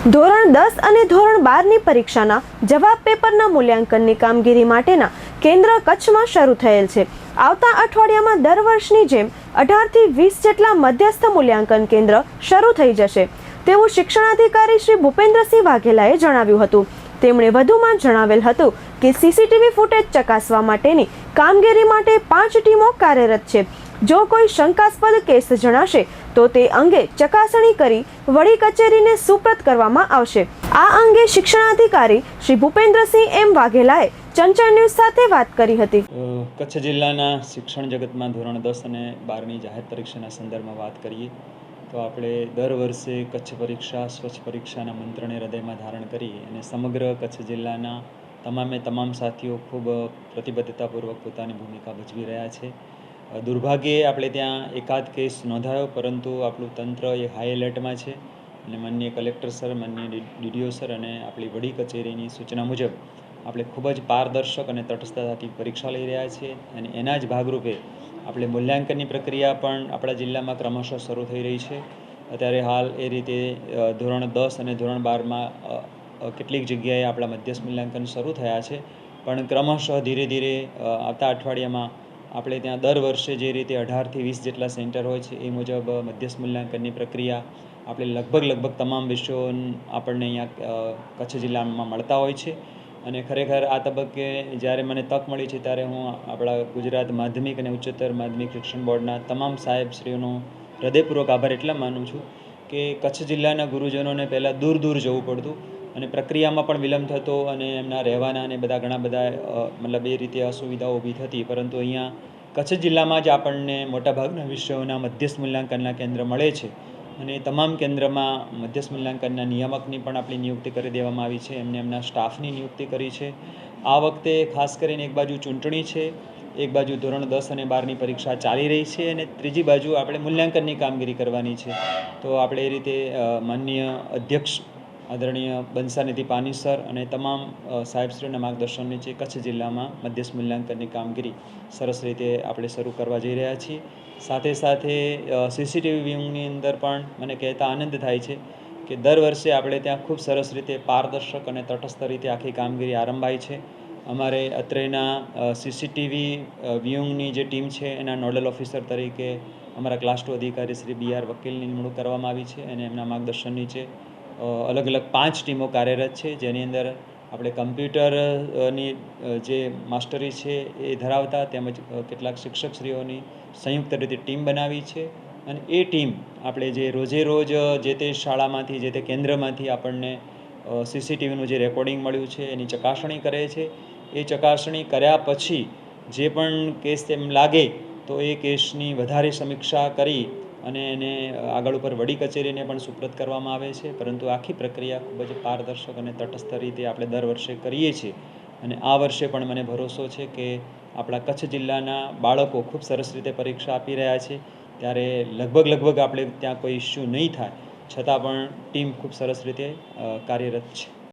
ધોરણ 10 અને ધોરણ 12ની પરીક્ષાના જવાબ પેપરના મૂલ્યાંકનની કામગીરી માટેના કેન્દ્ર કચ્છમાં શરૂ થયેલ છે। આવતા અઠવાડિયામાં દર વર્ષની જેમ 18 થી 20 જેટલા મધ્યસ્થ મૂલ્યાંકન કેન્દ્ર શરૂ થઈ જશે તેવું શિક્ષણાધિકારી શ્રી ભૂપેન્દ્રસિંહ વાઘેલાએ જણાવ્યું હતું। તેમણે વધુમાં જણાવેલ હતું કે સીસીટીવી ફૂટેજ ચકાસવા માટેની કામગીરી માટે 5 ટીમો કાર્યરત છે। જો કોઈ શંકાસ્પદ કેસ જણાશે તો તે અંગે ચકાસણી કરી વડી કચેરીને સુપ્રત કરવામાં આવશે। આ અંગે શિક્ષણાધિકારી શ્રી ભૂપેન્દ્રસિંહ એમ વાઘેલાએ ચંચળ ન્યૂઝ સાથે વાત કરી હતી। કચ્છ જિલ્લાના શિક્ષણ જગતમાં ધોરણ 10 અને 12ની જાહેર પરીક્ષાના સંદર્ભમાં વાત કરીએ તો આપણે દર વર્ષે કચ્છ પરીક્ષા સ્વચ્છ પરીક્ષાના મંત્રને હૃદયમાં ધારણ કરી અને સમગ્ર કચ્છ જિલ્લાના તમામ સાથીઓ ખૂબ પ્રતિબદ્ધતાપૂર્વક પોતાની ભૂમિકા ભજવી રહ્યા છે। દુર્ભાગ્યે આપણે ત્યાં એકાદ કેસ નોંધાયો, પરંતુ આપણું તંત્ર એ હાઈ એલર્ટમાં છે અને માનનીય કલેક્ટર સર, માનનીય ડીડીઓ સર અને આપણી વડી કચેરીની સૂચના મુજબ આપણે ખૂબ જ પારદર્શક અને તટસ્થતાથી પરીક્ષા લઈ રહ્યા છીએ અને એના જ ભાગરૂપે આપણે મૂલ્યાંકનની પ્રક્રિયા પણ આપણા જિલ્લામાં ક્રમશઃ શરૂ થઈ રહી છે। અત્યારે હાલ એ રીતે ધોરણ 10 અને ધોરણ 12માં કેટલીક જગ્યાએ આપણા મધ્યસ્થ મૂલ્યાંકન શરૂ થયા છે, પણ ક્રમશઃ ધીરે ધીરે આવતા અઠવાડિયામાં આપણે ત્યાં દર વર્ષે જે રીતે 18 થી 20 જેટલા સેન્ટર હોય છે એ મુજબ મધ્યસ્થ મૂલ્યાંકનની પ્રક્રિયા આપણે લગભગ તમામ વિષયો આપણને અહીંયા કચ્છ જિલ્લામાં મળતા હોય છે અને ખરેખર આ તબક્કે જ્યારે મને તક મળી છે ત્યારે હું આપણા ગુજરાત માધ્યમિક અને ઉચ્ચતર માધ્યમિક શિક્ષણ બોર્ડના તમામ સાહેબશ્રીઓનો હૃદયપૂર્વક આભાર એટલા માનું છું કે કચ્છ જિલ્લાના ગુરુજનોને પહેલાં દૂર જવું પડતું અને પ્રક્રિયામાં પણ વિલંબ થતો અને એમના રહેવાના અને ઘણા બધા મતલબ એ રીતે અસુવિધાઓ ઊભી થતી, પરંતુ અહીંયા કચ્છ જિલ્લામાં જ આપણને મોટાભાગના વિષયોના મધ્યસ્થ મૂલ્યાંકનના કેન્દ્ર મળે છે અને તમામ કેન્દ્રમાં મધ્યસ્થ મૂલ્યાંકનના નિયામકની પણ આપણી નિયુક્તિ કરી દેવામાં આવી છે, એમના સ્ટાફની નિયુક્તિ કરી છે। આ વખતે ખાસ કરીને એક બાજુ ચૂંટણી છે, એક બાજુ ધોરણ 10 અને 12ની પરીક્ષા ચાલી રહી છે અને ત્રીજી બાજુ આપણે મૂલ્યાંકનની કામગીરી કરવાની છે। તો આપણે એ રીતે માનનીય અધ્યક્ષ આદરણીય બંસાનિધિ પાની સર અને તમામ સાહેબશ્રીઓના માર્ગદર્શન નીચે કચ્છ જિલ્લામાં મધ્યસ્થ મૂલ્યાંકનની કામગીરી સરસ રીતે આપણે શરૂ કરવા જઈ રહ્યા છીએ। સાથે સીસીટીવી વ્યૂની અંદર પણ મને કહેતા આનંદ થાય છે કે દર વર્ષે આપણે ત્યાં ખૂબ સરસ રીતે પારદર્શક અને તટસ્થ રીતે આખી કામગીરી આરંભાઈ છે। અમારે અત્રેના સીસીટીવી વ્યૂની જે ટીમ છે એના નોડલ ઓફિસર તરીકે અમારા ક્લાસ 2 અધિકારી શ્રી BR વકીલની નિમણૂક કરવામાં આવી છે અને એમના માર્ગદર્શન નીચે અલગ 5 ટીમો કાર્યરત છે, જેની અંદર આપણે કમ્પ્યુટરની જે માસ્ટરી છે એ ધરાવતા તેમજ કેટલાક શિક્ષકશ્રીઓની સંયુક્ત રીતે ટીમ બનાવી છે અને એ ટીમ આપણે જે રોજ જે તે શાળામાંથી જે તે કેન્દ્રમાંથી આપણને સીસીટીવીનું જે રેકોર્ડિંગ મળ્યું છે એની ચકાસણી કરે છે। એ ચકાસણી કર્યા પછી જે પણ કેસ તેમ લાગે તો એ કેસની વધારે સમીક્ષા કરી અને એને આગળ ઉપર વડી કચેરીને પણ સુપ્રત કરવામાં આવે છે, પરંતુ આખી પ્રક્રિયા ખૂબ જ પારદર્શક અને તટસ્થ રીતે આપણે દર વર્ષે કરીએ છીએ અને આ વર્ષે પણ મને ભરોસો છે કે આપણા કચ્છ જિલ્લાના બાળકો ખૂબ સરસ રીતે પરીક્ષા આપી રહ્યા છે, ત્યારે લગભગ આપણે ત્યાં કોઈ ઇસ્યુ નહીં થાય, છતાં પણ ટીમ ખૂબ સરસ રીતે કાર્યરત છે।